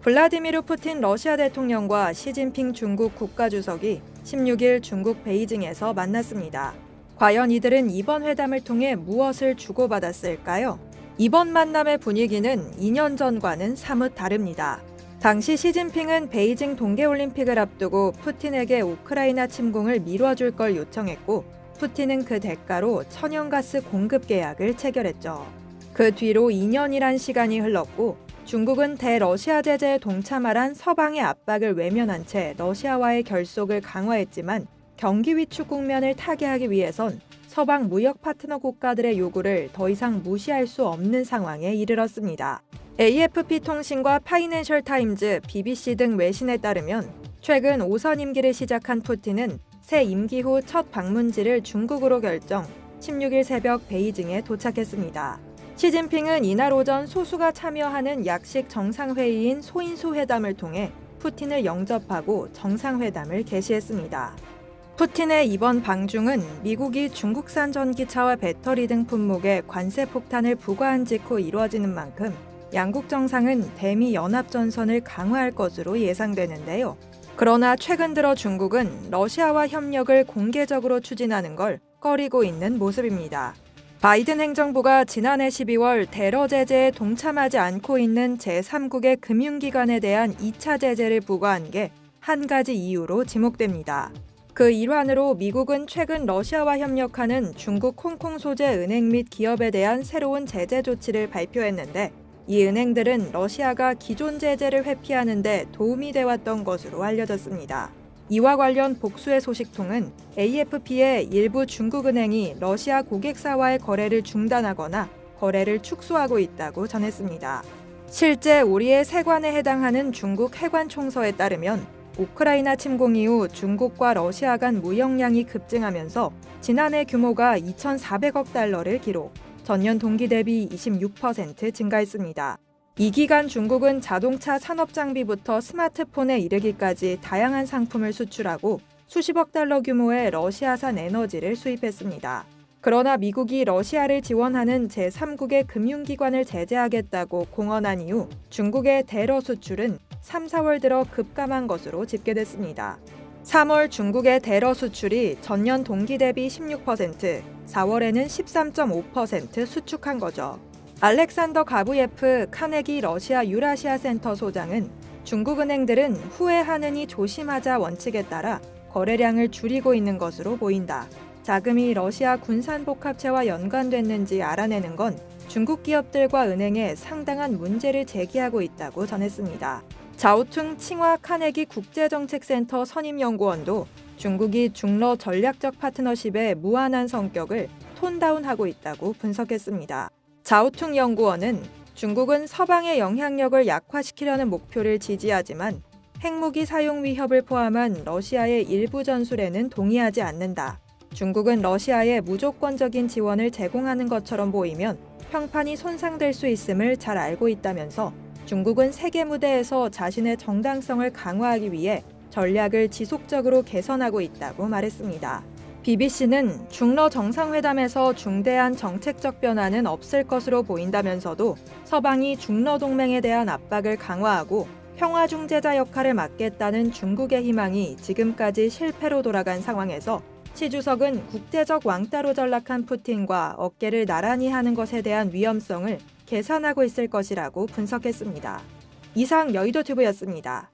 블라디미르 푸틴 러시아 대통령과 시진핑 중국 국가주석이 16일 중국 베이징에서 만났습니다. 과연 이들은 이번 회담을 통해 무엇을 주고받았을까요? 이번 만남의 분위기는 2년 전과는 사뭇 다릅니다. 당시 시진핑은 베이징 동계올림픽을 앞두고 푸틴에게 우크라이나 침공을 미뤄줄 걸 요청했고, 푸틴은 그 대가로 천연가스 공급 계약을 체결했죠. 그 뒤로 2년이란 시간이 흘렀고, 중국은 대러시아 제재에 동참하란 서방의 압박을 외면한 채 러시아와의 결속을 강화했지만, 경기 위축 국면을 타개하기 위해선 서방 무역 파트너 국가들의 요구를 더 이상 무시할 수 없는 상황에 이르렀습니다. AFP 통신과 파이낸셜 타임즈, BBC 등 외신에 따르면 최근 5선 임기를 시작한 푸틴은 새 임기 후 첫 방문지를 중국으로 결정 16일 새벽 베이징에 도착했습니다. 시진핑은 이날 오전 소수가 참여하는 약식 정상회의인 소인수 회담을 통해 푸틴을 영접하고 정상회담을 개시했습니다. 푸틴의 이번 방중은 미국이 중국산 전기차와 배터리 등 품목에 관세 폭탄을 부과한 직후 이루어지는 만큼 양국 정상은 대미 연합전선을 강화할 것으로 예상되는데요. 그러나 최근 들어 중국은 러시아와 협력을 공개적으로 추진하는 걸 꺼리고 있는 모습입니다. 바이든 행정부가 지난해 12월 대러 제재에 동참하지 않고 있는 제3국의 금융기관에 대한 2차 제재를 부과한 게 한 가지 이유로 지목됩니다. 그 일환으로 미국은 최근 러시아와 협력하는 중국 홍콩 소재 은행 및 기업에 대한 새로운 제재 조치를 발표했는데, 이 은행들은 러시아가 기존 제재를 회피하는 데 도움이 되었던 것으로 알려졌습니다. 이와 관련 복수의 소식통은 AFP의 일부 중국은행이 러시아 고객사와의 거래를 중단하거나 거래를 축소하고 있다고 전했습니다. 실제 우리의 세관에 해당하는 중국 해관총서에 따르면 우크라이나 침공 이후 중국과 러시아 간 무역량이 급증하면서 지난해 규모가 2,400억 달러를 기록, 전년 동기 대비 26% 증가했습니다. 이 기간 중국은 자동차 산업 장비부터 스마트폰에 이르기까지 다양한 상품을 수출하고 수십억 달러 규모의 러시아산 에너지를 수입했습니다. 그러나 미국이 러시아를 지원하는 제3국의 금융기관을 제재하겠다고 공언한 이후 중국의 대러 수출은 3, 4월 들어 급감한 것으로 집계됐습니다. 3월 중국의 대러 수출이 전년 동기 대비 16%, 4월에는 13.5% 수축한 거죠. 알렉산더 가부예프 카네기 러시아 유라시아 센터 소장은 중국 은행들은 후회하느니 조심하자 원칙에 따라 거래량을 줄이고 있는 것으로 보인다. 자금이 러시아 군산복합체와 연관됐는지 알아내는 건 중국 기업들과 은행에 상당한 문제를 제기하고 있다고 전했습니다. 자오퉁 칭화 카네기 국제정책센터 선임연구원도 중국이 중러 전략적 파트너십의 무한한 성격을 톤다운하고 있다고 분석했습니다. 자오퉁 연구원은 중국은 서방의 영향력을 약화시키려는 목표를 지지하지만 핵무기 사용 위협을 포함한 러시아의 일부 전술에는 동의하지 않는다. 중국은 러시아에 무조건적인 지원을 제공하는 것처럼 보이면 평판이 손상될 수 있음을 잘 알고 있다면서 중국은 세계 무대에서 자신의 정당성을 강화하기 위해 전략을 지속적으로 개선하고 있다고 말했습니다. BBC는 중러 정상회담에서 중대한 정책적 변화는 없을 것으로 보인다면서도 서방이 중러 동맹에 대한 압박을 강화하고 평화 중재자 역할을 맡겠다는 중국의 희망이 지금까지 실패로 돌아간 상황에서 시 주석은 국제적 왕따로 전락한 푸틴과 어깨를 나란히 하는 것에 대한 위험성을 계산하고 있을 것이라고 분석했습니다. 이상 여의도튜브였습니다.